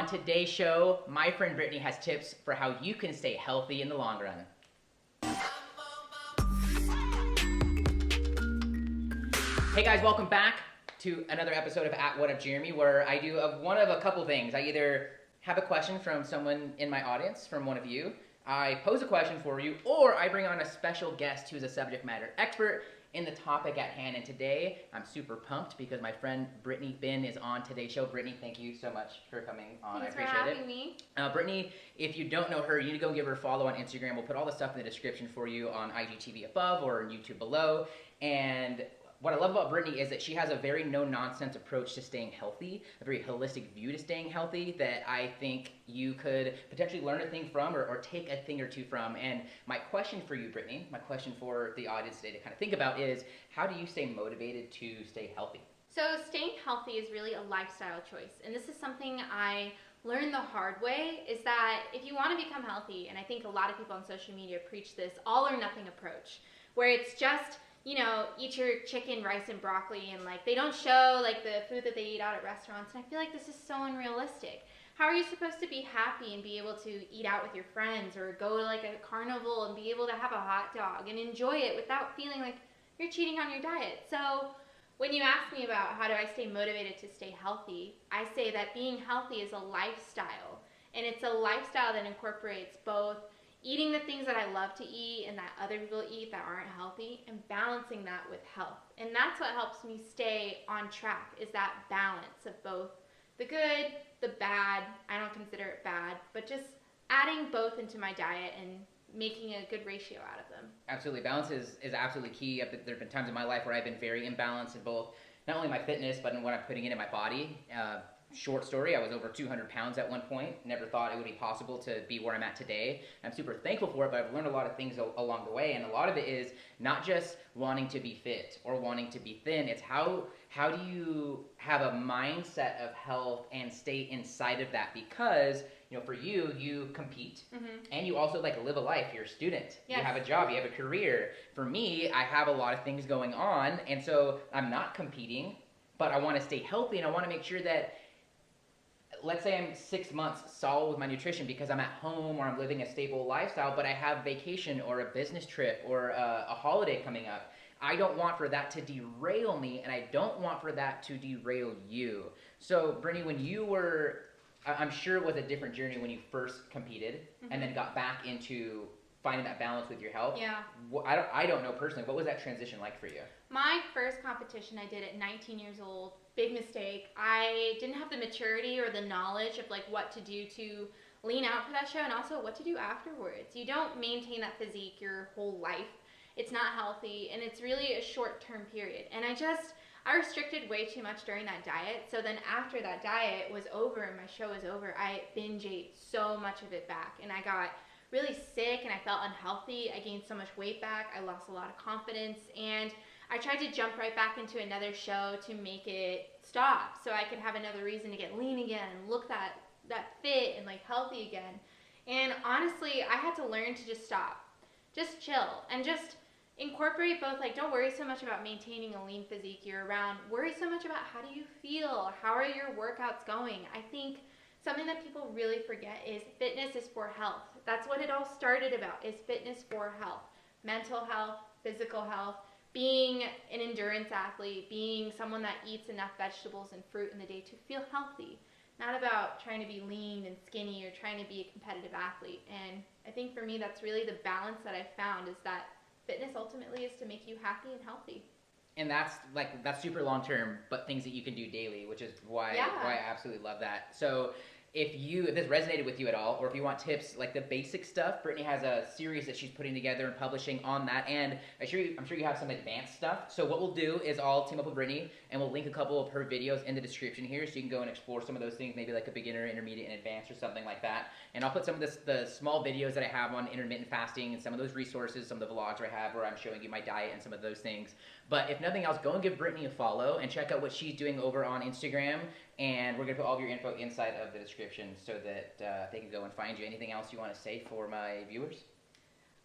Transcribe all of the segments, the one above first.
On today's show, my friend Brittany has tips for how you can stay healthy in the long run. Hey guys, welcome back to another episode of At What Up Jeremy, where I do one of a couple things. I either have a question from someone in my audience, from one of you, I pose a question for you, or I bring on a special guest who's a subject matter expert in the topic at hand. And today, I'm super pumped because my friend Brittany Been is on today's show. Brittany, thank you so much for coming on. Thanks I appreciate for having me. Brittany, if you don't know her, you need to go give her a follow on Instagram. We'll put all the stuff in the description for you on IGTV above or on YouTube below. And what I love about Brittany is that she has a very no-nonsense approach to staying healthy, a very holistic view to staying healthy that I think you could potentially learn a thing from or take a thing or two from. And my question for you, Brittany, my question for the audience today to kind of think about is, how do you stay motivated to stay healthy? So staying healthy is really a lifestyle choice. And this is something I learned the hard way, is that if you want to become healthy, and I think a lot of people on social media preach this all or nothing approach, where it's just, you know, eat your chicken, rice, and broccoli, and like they don't show like the food that they eat out at restaurants. And I feel like this is so unrealistic. How are you supposed to be happy and be able to eat out with your friends or go to like a carnival and be able to have a hot dog and enjoy it without feeling like you're cheating on your diet? So when you ask me about how do I stay motivated to stay healthy, I say that being healthy is a lifestyle, and it's a lifestyle that incorporates both eating the things that I love to eat and that other people eat that aren't healthy, and balancing that with health. And that's what helps me stay on track, is that balance of both the good, the bad. I don't consider it bad, but just adding both into my diet and making a good ratio out of them. Absolutely. Balance is absolutely key. There have been times in my life where I've been very imbalanced in both, not only my fitness, but in what I'm putting into my body. Short story, I was over 200 pounds at one point. Never thought it would be possible to be where I'm at today. I'm super thankful for it, but I've learned a lot of things along the way, and a lot of it is not just wanting to be fit or wanting to be thin. It's how do you have a mindset of health and stay inside of that? Because, you know, for you, you compete, and you also like live a life. You're a student. Yes. You have a job. You have a career. For me, I have a lot of things going on, and so I'm not competing, but I want to stay healthy, and I want to make sure that, let's say I'm 6 months solid with my nutrition because I'm at home or I'm living a stable lifestyle, but I have vacation or a business trip or a holiday coming up. I don't want for that to derail me, and I don't want for that to derail you. So, Brittany, when you were, I'm sure it was a different journey when you first competed and then got back into finding that balance with your health. Yeah. I don't know personally. What was that transition like for you? My first competition I did at 19 years old. Big mistake. I didn't have the maturity or the knowledge of like what to do to lean out for that show, and also what to do afterwards. You don't maintain that physique your whole life. It's not healthy, and it's really a short-term period. And I restricted way too much during that diet. So then after that diet was over and my show was over, I binge ate so much of it back, and I got really sick and I felt unhealthy. I gained so much weight back. I lost a lot of confidence, and I tried to jump right back into another show to make it stop so I could have another reason to get lean again and look that fit and like healthy again. And honestly, I had to learn to just stop, just chill, and just incorporate both. Like, don't worry so much about maintaining a lean physique year round. Worry so much about how do you feel? How are your workouts going? I think something that people really forget is fitness is for health. That's what it all started about, is fitness for health. Mental health, physical health, being an endurance athlete, being someone that eats enough vegetables and fruit in the day to feel healthy. Not about trying to be lean and skinny or trying to be a competitive athlete. And I think for me, that's really the balance that I found, is that fitness ultimately is to make you happy and healthy. And that's super long term, but things that you can do daily, which is why I absolutely love that. So if this resonated with you at all, or if you want tips, like the basic stuff, Brittany has a series that she's putting together and publishing on that, and I'm sure you have some advanced stuff. So what we'll do is I'll team up with Brittany, and we'll link a couple of her videos in the description here, so you can go and explore some of those things, maybe like a beginner, intermediate, and advanced, or something like that. And I'll put some of the small videos that I have on intermittent fasting and some of those resources, some of the vlogs I have where I'm showing you my diet and some of those things. But if nothing else, go and give Brittany a follow and check out what she's doing over on Instagram. And we're going to put all of your info inside of the description so that they can go and find you. Anything else you want to say for my viewers?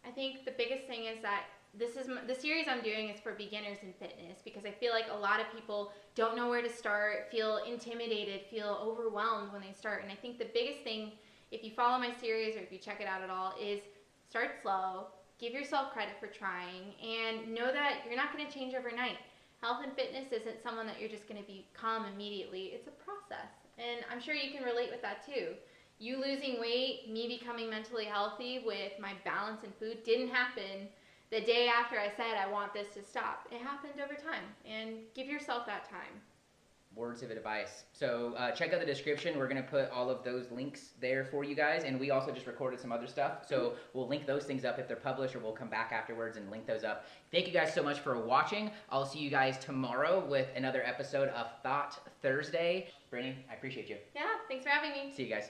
I think the biggest thing is that the series I'm doing is for beginners in fitness, because I feel like a lot of people don't know where to start, feel intimidated, feel overwhelmed when they start. And I think the biggest thing, if you follow my series or if you check it out at all, is start slow, give yourself credit for trying, and know that you're not going to change overnight. Health and fitness isn't someone that you're just going to become immediately. It's a process. And I'm sure you can relate with that too. You losing weight, me becoming mentally healthy with my balance in food didn't happen the day after I said I want this to stop. It happened over time, and give yourself that time. Words of advice. So check out the description. We're going to put all of those links there for you guys, and we also just recorded some other stuff, so we'll link those things up if they're published, or we'll come back afterwards and link those up. Thank you guys so much for watching. I'll see you guys tomorrow with another episode of Thought Thursday. Brittany, I appreciate you. Yeah, thanks for having me. See you guys.